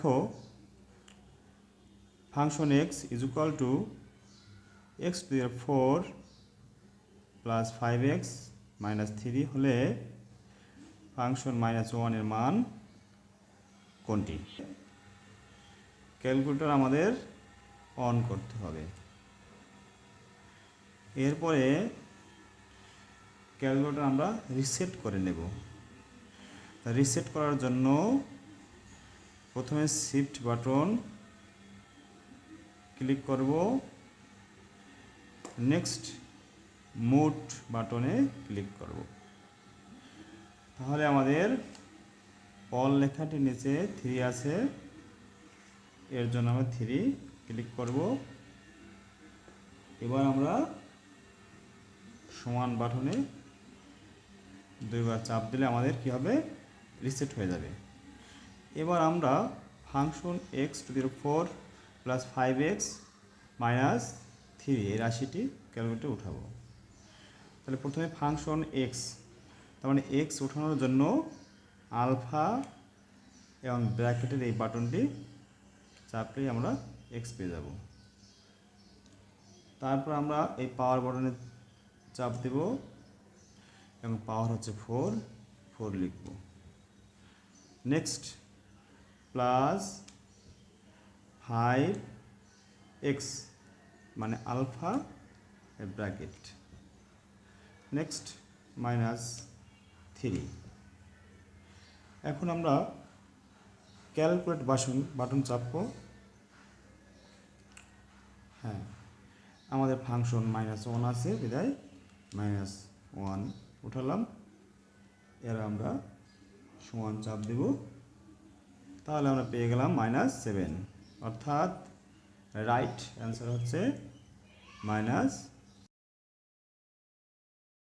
দেখো function x is equal to x to the power 4 plus 5x minus 3 হলে function -1 এর মান কোনটি? ক্যালকুলেটর আমাদের অন করতে হবে। এরপরে ক্যালকুলেটর আমরা রিসেট করে নেব। রিসেট করার জন্য প্রথমে শিফট বাটন ক্লিক করব, নেক্সট মুভ বাটনে ক্লিক করব। তাহলে আমাদের অল লেখাটির নিচে 3 আছে, এর জন্য আমরা 3 ক্লিক করব। এবার আমরা সমান বাটনে 2 বার চাপ দিলে আমাদের কি হবে? রিসেট হয়ে যাবে। এবার আমরা function x to the power 4 plus 5x minus 3 এই রাশিটি ক্যালকুলেটরে উঠাবো। তাহলে প্রথমে ফাংশন এক্স, তার মানে এক্স ওঠানোর জন্য আলফা এবং ব্র্যাকেটের এই বাটনটি চাপলেই আমরা এক্স পেয়ে যাব। তারপর আমরা এই পাওয়ার বাটনে চাপ দেব এবং পাওয়ার হচ্ছে 4 লিখব। নেক্সট প্লাস 5x মানে আলফা ব্র্যাকেট, নেক্সট মাইনাস 3। এখন আমরা ক্যালকুলেট বাটন চাপবো। হ্যাঁ, আমাদের ফাংশন -1 আছে বিদায় -1 উঠালাম। এর আমরা সমান চাপ দেব, তাহলে আমরা পেয়ে গেলাম -7, অর্থাৎ রাইট অ্যান্সার হচ্ছে -7।